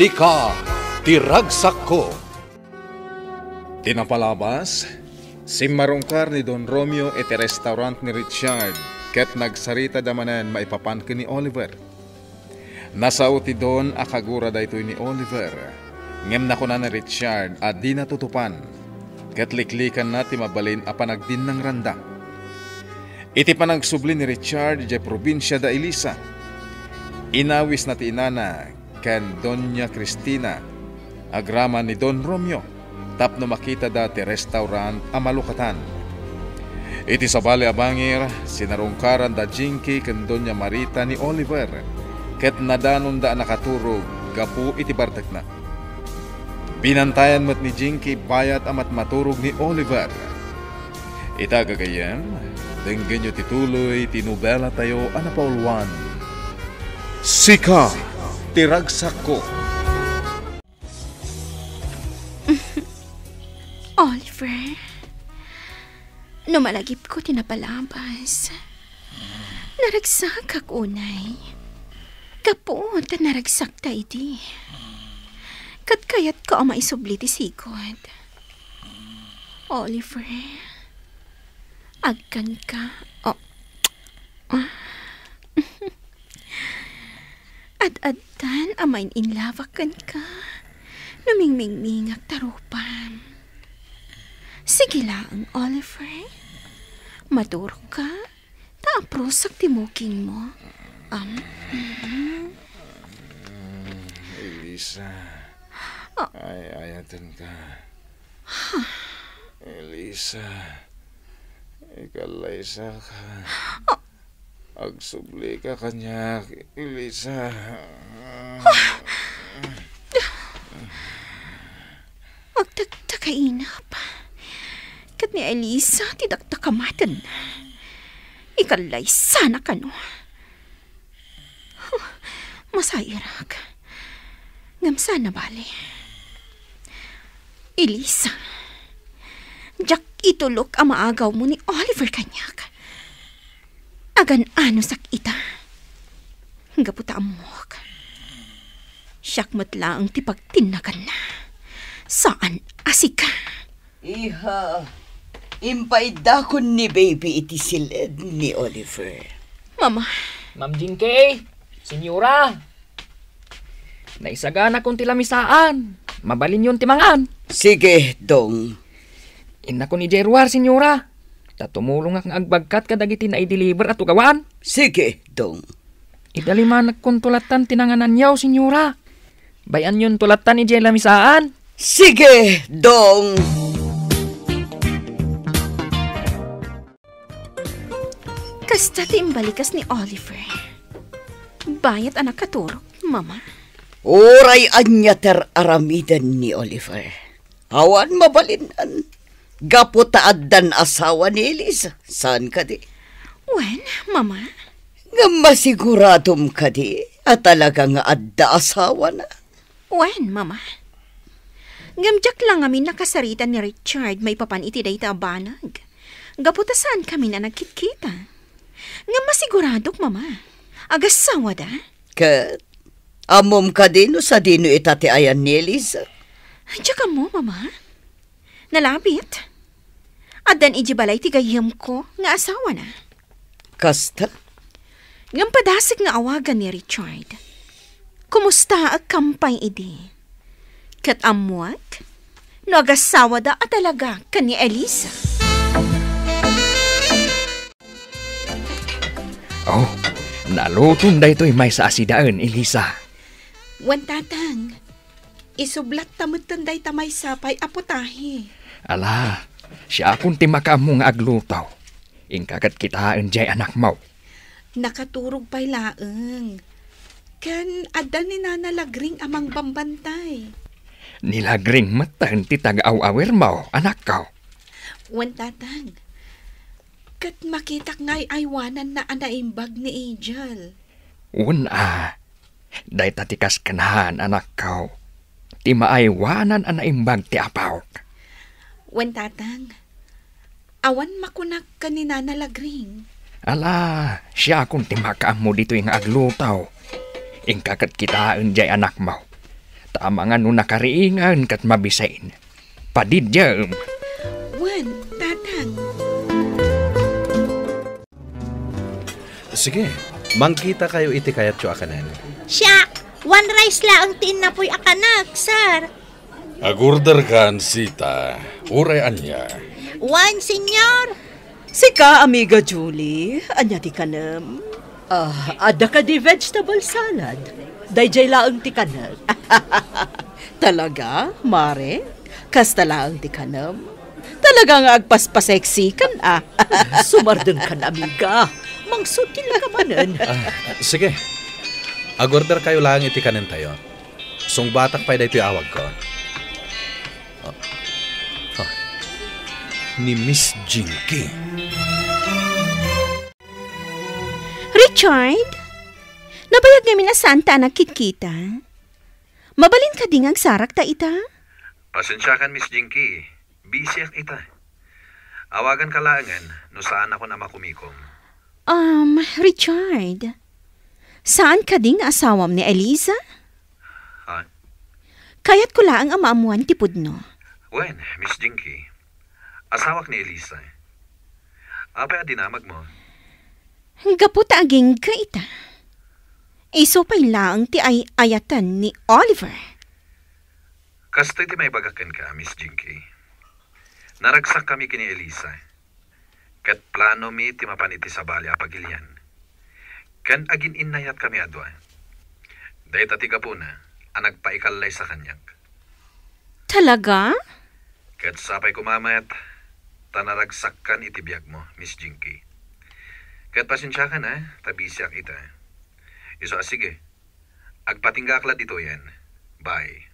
Sika tiragsak ko. Tinapalabas, si marungkar ni Don Romeo iti restaurant ni Richard ket nagsarita damanan maipapan ni Oliver. Nasauti Don akagura daytoy ni Oliver. Ngem na kuna ni Richard at di natutupan ket liklikan na ti mabalin a panagdin ng randa. Iti panagsubli ni Richard di probinsya da Elisa. Inawis na ti inana ken Doña Cristina agrama ni Don Romeo tapno makita dati restaurant a malukatan. Iti sabali abangir sinarungkaran da Jinky ken Doña Marita ni Oliver ket nadanon da nakaturog gapu iti bartek na. Binantayan mat ni Jinky bayat amat maturog ni Oliver. Itagagayan, denggen nyo tituloy tinubela tayo anapaulwan. Sika tiragsak ko. Oliver, numalagip ko tinapalabas. Naragsak kak unay. Kapot naragsak ta iti. Kat kayat ko ang maisubli ti sikod. Oliver, agkan ka. At-adtan amain inlavakan ka. Namingmingmingak tarupan. Sige lang, Oliver. Maturok ka. Taaprosak timuking mo. Elisa. Ayatan ka. Elisa. Ikalaysa ka. Agsubli ka kanya, Elisa. Agtagtagainap. Kat ni Elisa, tidagtakamatan. Ikalaysa na ka, no? Masairak. Ngamsa na bali. Elisa, jak itulok ang maagaw mo ni Oliver kanyak. Agan ano sakita. Gaputa amok. Siyak matla ang tipagtinagan na. Saan asika? Iha, impaidakon ni baby iti silid ni Oliver. Mama. Ma'am Jinky, senyora. Naisagana kong tilamisaan. Mabalin yun timangan. Sige, dong. Ina ko ni Jeruar, senyora. Tatumulong ang agbagkat kadagiti na i-deliver at ugawan. Sige, dong. Idalimanag kong tulatan tinanganan yaw, senyora. Bayan yun tulatan ni Jay lamisaan. Sige, dong. Kasta timbalikas ni Oliver. Bayat anak katurok, mama. Oray anyater aramidan ni Oliver. Awan mabalinan. Gapo taaddan asawa ni Elisa. Saan ka di? Wen, mama? Nga masiguradom ka di at talaga nga adda asawa na. Wen, mama? Ngamjak lang amin nakasarita ni Richard may papan iti dayta abanag. Gaputasan kami na nagkitkita. Nga masiguradok, mama. Agasawa da? Kat, amom ka din o sa dino itati ayan ni Elisa? Tsaka mo, mama? Nalabit? Adan ijibalay tigayam ko nga asawa na. Kasta? Ngam padasig nga awagan ni Richard. Kumusta ang kampay idi? Kat amuat? No agasawa da at talaga ka ni Elisa. Oh, nalutong da ito'y may sa asidaan, Elisa. Wan tatang, isublat tamutan day tamay sapay aputahi. Ala, siya akong timakam mo nga aglutaw. Ingkagat kitaan jay anak mo. Nakaturog pa'y laeng. Kan adan ni nanalagring amang bambantay. Nilagring matan ti taga-aw-awer mo, anak ko. Wan tatang, kat makitak nga'y aywanan na anaimbag ni Angel. Una, day tatikas kanahan, anak ko. Ti maaywanan anaimbag ti apaw. Wan tatang, awan makunak ka ni nanalagring. Ala, siya akong timakaam mo dito yung aglutaw. Ingkakat kitaan jay anak mo. Tama nga nung nakariingan kat mabisain. Padidyam. Wan, tatang. Sige, mangkita kayo iti kayat yo akanan. Siya, one rice lang tin na po'y akanak, sir. Agurder kan sita, uray anya. One, senyor. Sika, amiga Julie, anya ti kanam? Ada ka di vegetable salad. Dayjay laang ti kanam. Talaga, Mare? Kasta laang ti kanam? Talagang agpaspaseksikan Sumardeng ka na, amiga. Mangsutil ka manan. Sige, agorder kayo lang iti kanin tayo. Sung batak pa dito awag ko. Ni Miss Jinky. Richard, nabayag kami na santa nagkikita. Mabalin ka ding agsarak ta ita? Pasensya kan, Miss Jinky. Busy ak ita. Awagan ka laangan no saan ako na makumikom. Richard, saan ka ding asawam ni Eliza? Ha? Kaya't ko laang amaamuan ti pudno. Wen, Miss Jinky. Asawak ni Elisa. Apa dinamag mo? Gaputa aging ka ita. Iso pa'y laang ti ay ayatan ni Oliver. Kasta ti may bagakan ka, Miss Jinky. Naragsak kami kini Elisa. Kat plano mi ti mapaniti sa bali apagilyan. Kan agin inayat kami adwa. Dahil tatiga po na, ang nagpaikalay sa kanyak. Talaga? Kat sapay kumamayat, tanaragsak kan itibiyag mo, Miss Jinky. Kat pasensya ka na, tabisyak ita. Iso sige, agpatingga akla dito yan. Bye.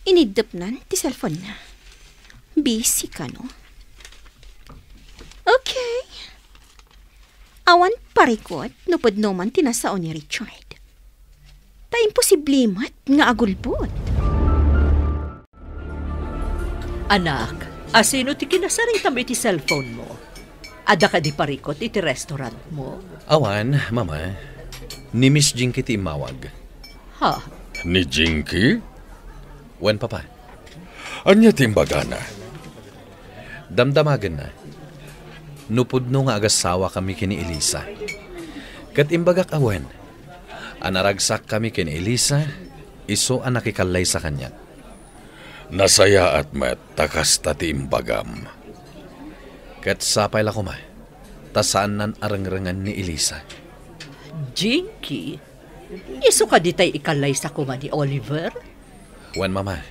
Inidap nan ti cellphone na. Busy ka, no? Okay. Awan parikot no padno man tinasao ni Richard. Ta imposible mat nga agulbot. Anak, asino ti kinasaritam iti cellphone mo? Ada ka di parikot iti restaurant mo? Awan, mama. Ni Miss Jinky ti imawag. Ha? Ni Jinky? Wen, papa. Anya timbaga na. Damdamagan na. Nupudno nga agasawa kami kini Elisa. Kat imbagak awen. Anaragsak kami kini Elisa, iso ang nakikalay sa kanya. Nasaya at met takas tati imbagam. Kat sapay la kuma, tasaan nan arangrangan ni Elisa. Jinky? Iso ka ditay ikalay sa kuma ni Oliver? Wen, mama.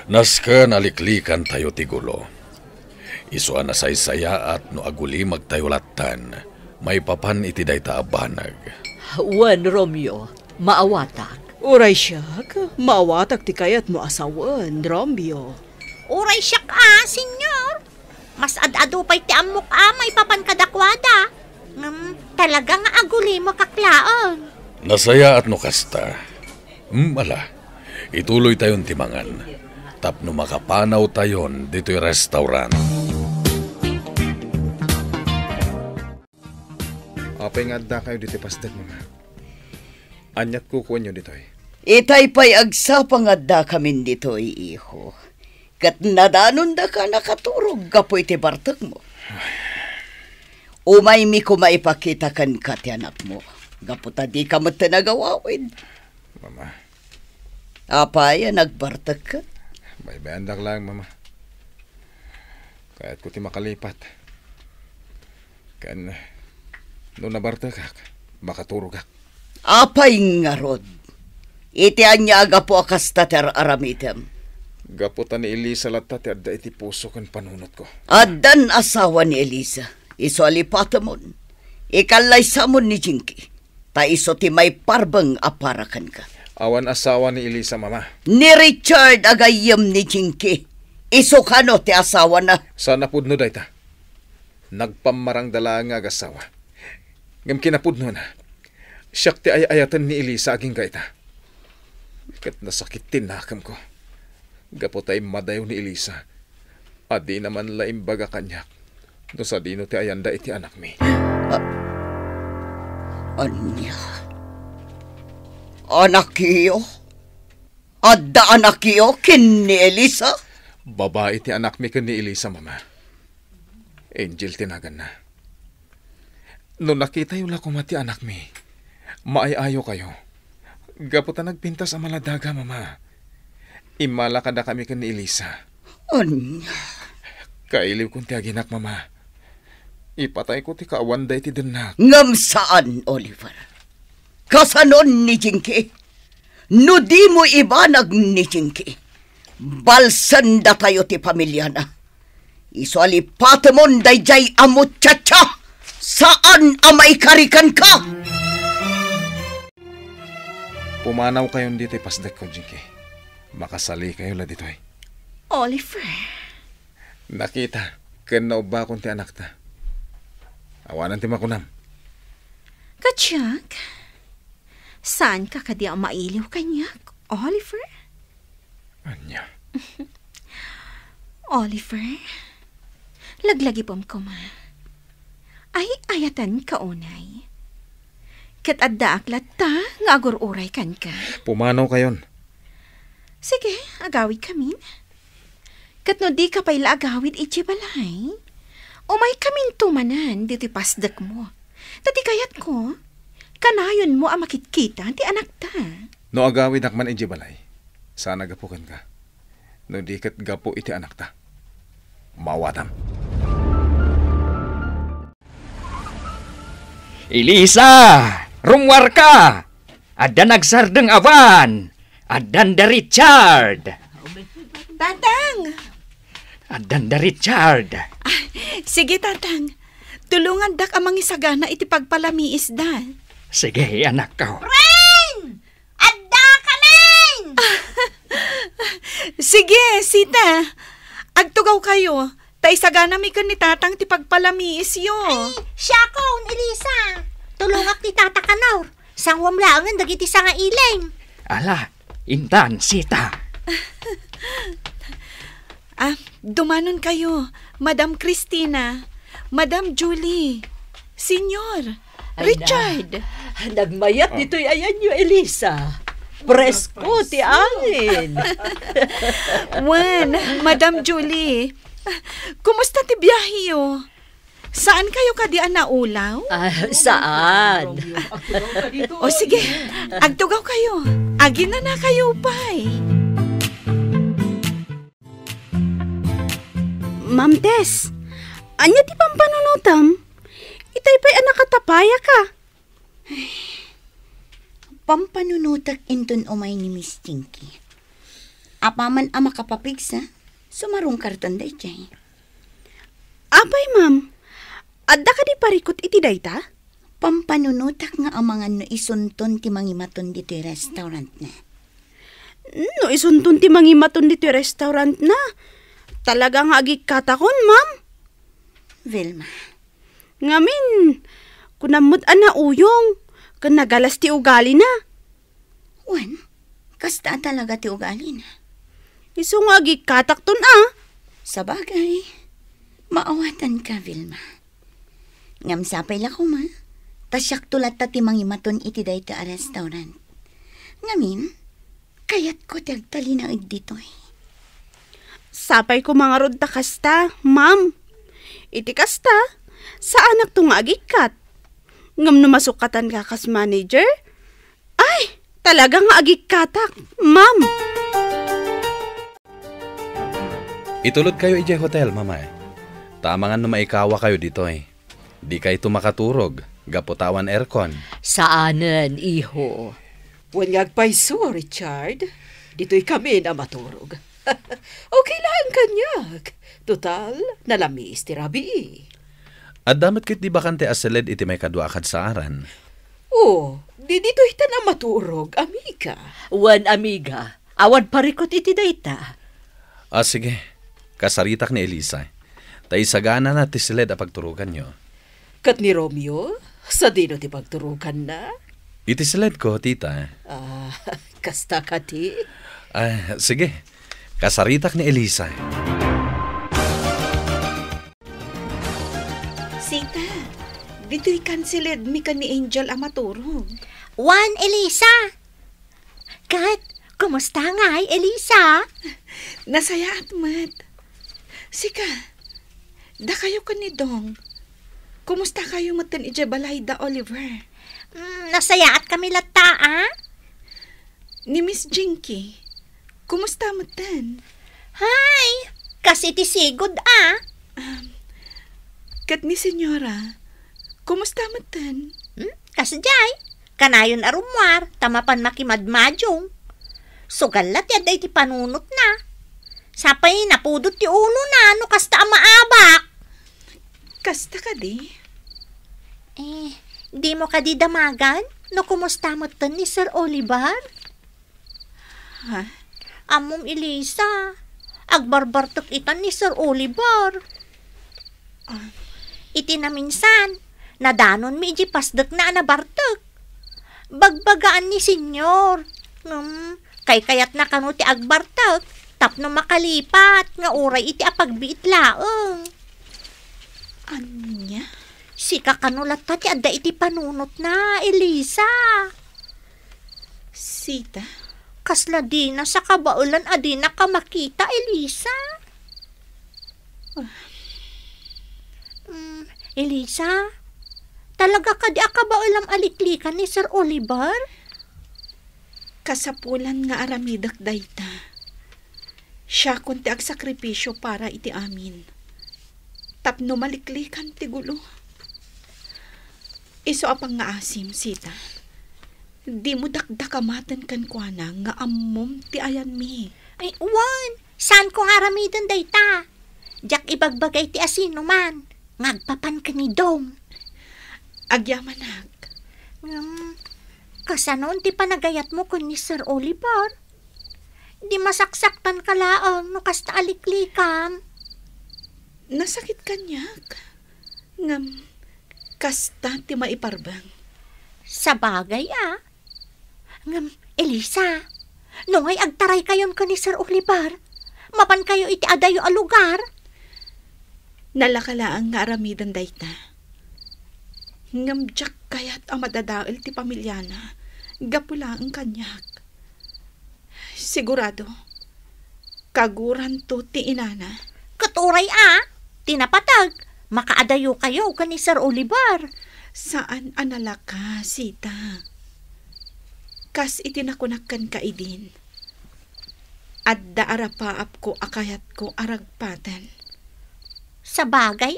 Naska naliklikan tayo tigulo. Iso nasaysaya at no aguli magtayolatan. May papan iti dayta abanag. Wen, Romeo, maawatak. Uray siyak, maawatak ti kayat mo asawan, Romeo. Uray siya senyor. Mas ad-ado pa'y ti amok may papan kadakwada. Talaga nga aguli mo kaklaon. Nasaya at no kasta. Ala, ituloy tayon timangan. Tapno makapanaw tayon dito'y restaurant. Apay nga da kayo dito pasdag, mama. Anyat kukuha nyo dito'y. Itay pa'y agsapang adda kamin dito'y, iho. Kat nadanon da ka nakaturog kapoy ti bartak mo. Umay mi ko maipakita kan ka ti anak mo. Gaputa di ka mat nagawawin. Mama, Apaya nagbartak ka? may bandak lang, mama. Kaya't ko ti makalipat. Kan, no nabarta ka, makaturog ka. Apay nga rod. Iti anya aga po akas tater aramitem. Gaputan ni Elisa latat at da iti puso kan panunot ko. Adan asawa ni Elisa. Iso alipatamon. Ikalay samon ni Jinky. Ta iso ti may parbang aparakan ka. Awan asawa ni Elisa, mama. Ni Richard agayam ni Jinky. Iso kano ti asawa na. Sana pudno dayta. Nagpamarang dala nga agasawa. Ngam kinapudno na. Siyak ti ayatan ni Elisa aging gaita. Kat nasakitin nakam ko. Gapotay madayo ni Elisa. Adi naman laimbaga kanyak. No sa dino ti ayanda iti anak mi. Anya. Anak iyo? Adda anak iyo kin ni Elisa? Babae ti anak mi ken ni Elisa, mama. Angel tinagan na. No nakita yung lakumati anak mi, maayayo kayo. Gaputa nagpintas ang maladaga, mama. Imala kada kami ken ni Elisa. Anya? Kailiw kong ti aginak, mama. Ipatay ko ti kaawanday ti denak. Ngam saan, Oliver? Kasanon ni Jinky? No di mo ibanag ni Jinky. Balsan da tayo ti pamilya na. Isuali patemon dayjay amot chacha. Saan amay karikan ka? Pumanaw kayon dito pasdak ko, Jinky. Makasali kayo la dito. Oliver. Nakita, ken nauba kong ti anak ta. Awanan ti makunam. Katyak, saan ka kadi ang mailiw kanyak, Oliver? Anya? Oliver, laglagi pom ko ma. Ay ayatan ka unay. Kat adda aklat ta, nga agur-uray kan ka. Pumanaw kayon. Sige, agawid kami. Kat no di ka pa'y agawid iti balay. Umay kaming tumanan diti pasdak mo. Tati kayat ko, kanayon mo ang makitkita ti anak ta. No agawid akman iti balay. Sana gapukan ka. No di kat gapo iti anak ta. Mawatam. Elisa! Rumwar ka! Adan nagsardeng awan! Adan da Richard! Tatang! Adan da Richard! Sige, Tatang. Tulungan dak amang isagana iti pagpalamiis da. Sige, anak ko. Ren! Adda kaming! Sige, Sita. Agtugaw kayo. Tay sagana mi kan ni Tatang ti pagpalamiis yo. Ay, siya ko, Elisa. Tulungak ni Tata Kanaw. Sangwam laangan dagiti sa nga ileng. Ala, intan, Sita. Dumanon kayo. Madam Christina. Madam Julie. Senyor. Richard. Nagmayat dito'y ayan nyo, Elisa. Presko ti angin. Wan, Madam Julie. Kumusta ti biyahe? Saan kayo kadian na ulaw? Saan? O sige, agtugaw kayo. Agi na kayo, pay. Ma'am Tess, anya ti pampanunutam? Itay pa'y anak katapaya ka. Pampanunutak inton umay ni Miss Jinky. Apaman ang makapapigsa, sumarong kartanda iti. Apay, ma'am. Adda ka di parikot iti dayta? Pampanunutak nga amangan no isunton ti mangimaton dito restaurant na. No isuntun ti mangimaton dito restaurant na. Talaga nga agikatakon, ma'am. Vilma. Ngamin, kunamot na uyong, kan nagalas ti ugali na. Wan, kasta talaga ti ugali na. Iso nga agikatakton ah. Sabagay, maawatan ka, Vilma. Ngam sapay lako ma, tasyak tulat ta ti mangimaton iti dayta a restaurant. Ngamin, kayat ko ti agtali na dito eh. Sapay ko mga rod ta kasta, ma'am. Iti kasta, sa anak to nga agikat. Ngam numasukatan ka kas manager? Ay, talaga nga agikatak, ma'am. Itulod kayo iti hotel, mama. Tamangan no maikawa kayo dito eh. Di kayo makaturog, gaputawan aircon. Saanan, iho? Wanyag paiso, Richard. Dito'y kami na maturog. Okay lang kanyag. Total, nalamis ti rabi. At damat kit di bakante aseled iti may kadwa akad sa aran. Di dito ita na maturog, amiga. Wan, amiga. Awan parikot iti dayta. Sige. Kasaritak ni Elisa. Tay sagana na ti siled a pagturugan nyo. Kat ni Romeo, sa dino ti pagturugan na? Iti siled ko, tita. Kasta ka ti? Sige. Kasaritak ni Elisa. Sita, dito'y kansilid mi kan ni Angel ang maturog. Wan, Elisa. Kat, kumusta nga, Elisa? Nasayaat mat. Sika, da kayo ka ni Dong. Kumusta kayo matan ija balay da Oliver? Nasayaat kami lata, Ni Miss Jinky, kumusta matan? Hay, kasi ti sigod, Kat ni Senyora, kumusta matan? Kasjay, kanayon arumwar, tamapan makimadmadyong. Sugalat yaday ti panunot na. Sapay napudot ti ulo na, no kasta maabak. Kasta ka di? Di mo ka di damagan? No kumusta mo tan ni Sir Oliver? Ha? Among Elisa, agbarbartok itan ni Sir Oliver. Iti na minsan, nadanon mi iji pasdek na anabartok. Bagbagaan ni senyor. Kay kayat na kanu ti agbartok, tapno makalipat, nga uray iti apagbiit laeng. Anya? Sika kanulat ta ti adda iti panunot na, Elisa. Sita? Kasla di na sa kabaulan adi na ka makita, Elisa. Elisa, talaga ka di akabaulam aliklikan ni Sir Oliver? Kasapulan nga aramidak dayta. Siya kunti ag sakripisyo para iti amin. Tapno maliklikan ti gulo. Iso apang nga asim, Sita. Di mo dakdakamatan kan kuana nga ammom ti ayan mi. Ay, wan! Saan ko haramidan dayta? Jak ibagbagay ti asino man. Ngagpapan ka ni Dong. Agyamanag. Kasanon ti panagayat mo kun ni Sir Oliver? Di masaksaktan ka laang no kasta aliklikan. Nasakit kanyak. Ngam, kasta ti maiparbang. Sa bagay, Ngam, Elisa, nungay agtaray kayon ka ni Sir Oliver, mapan kayo iti adayo a lugar. Nalakalaang nga aramidan dayta. Ngamjak kayat ang madadael ti pamilyana, gapula ang kanyak. Sigurado, kaguran to ti inana. Katuray tinapatag, makaadayo kayo ka ni Sir Oliver. Saan analaka, Sita? Kas itinakunakan ka idin. Adda arapaap ko akayat ko aragpatan. Sa bagay,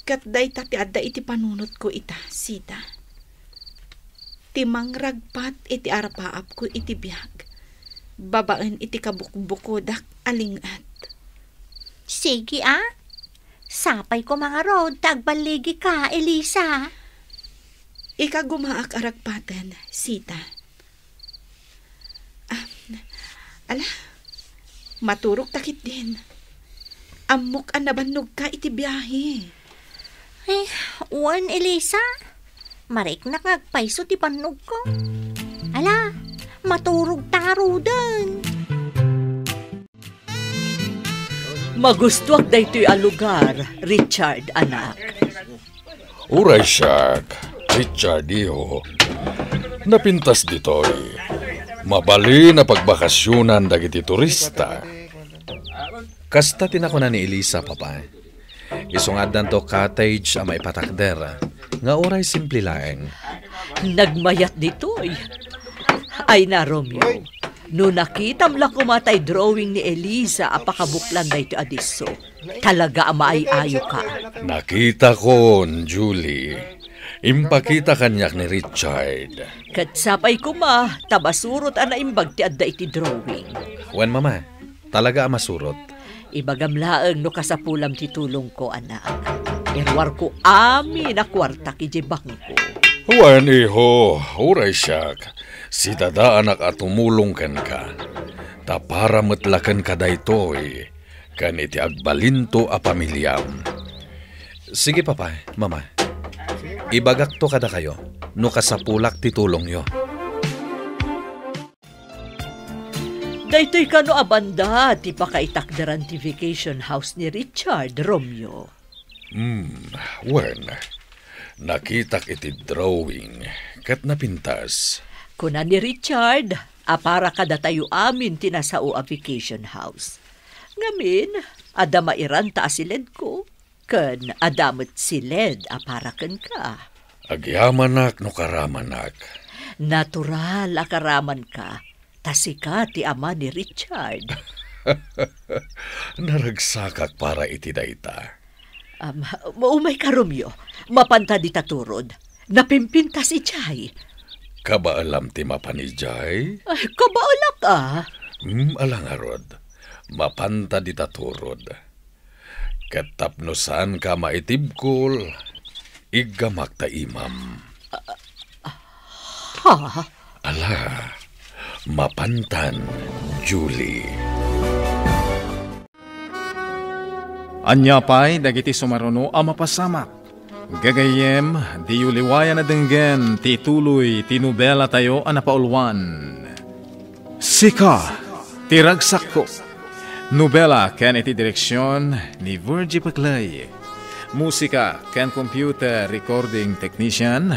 Kat day tati adda iti panunot ko ita, Sita. Timang ragpat iti arapaap ko iti biyag. Babaan iti kabukbukodak alingat. Sige, sapay ko mga road, tagbaligi ka, Elisa. Ika gumaak aragpatan, Sita. Ala, maturok takit din. Amok ang nabanog ka iti biyahe. Wan, Elisa. Marik na ngagpaiso ti panog ko. Ala, maturog taro din. Magustuak daytoy a lugar, Richard, anak. Uray siyak, Richard, iho. Napintas ditoy. Mabali na pagbakasyunan dagiti turista. Kasta tinakuna ni Elisa, papa. Isungadan to cottage a maipatakder. Nga oray simple laeng. Nagmayat ditoy. Ay na, Romeo. No nakitam la kumatay drawing ni Elisa apakabuklan dayto adiso. Talaga maaay-ayo ka. Nakita ko, Julie. Impakita kanyak ni Richard. Katsapay ko tabasurot ana imbag ti adda iti drawing. Wen, mama, talaga masurot. Ibagamlaeng no kasapulam ti tulong ko, anak. Irwar ko amin na kwarta kiji bangko. Wan, iho, uray siyak. Si dada anak at tumulong kan ka. Ta para metlakan ka daytoy. Kan iti agbalinto a pamilyam. Sige, papa, mama. Ibagak to kada kayo. No kasapulak ti tulong yo. Daytoy kano abanda ti pakaitakdaran ti vacation house ni Richard, Romeo. Wen, nakitak iti drawing kat napintas. Kuna ni Richard, para kada tayo amin tinasao a vacation house. Ngamin, ada mairanta asiled ko, ken adamot siled aparaken ka. Agyamanak no karamanak. Natural akaraman ka, tasika ti ama ni Richard. Naragsakak para iti dayta. Maumay ka, Romeo. Mapanta di taturod. Napimpinta si Chay. Kabaalam ti mapanijay? Ay, kabaalak Alangarod. Mapanta di taturod. Katapnosan ka maitibkol, igamak ta imam. Ha? Ala, mapantan, Julie. Anyapay dagiti sumaruno a mapasamak. Gagayem, di uliwayan na denggen ti tuloy ti nobela tayo a napaulwan. Sika, tiragsak ko. Nobela ken iti direksyon ni Virgie Paclay. Musika ken computer recording technician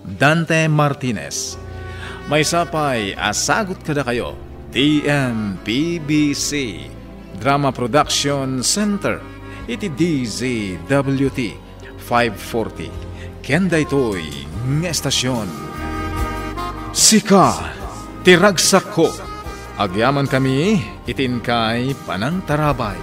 Dante Martinez. May sapay asagot kada kayo TMPBC Drama Production Center iti DZWT 540 ken daytoy nga estasyon. Sika, tiragsak ko. Agyaman kami, itin kay Panang Tarabay.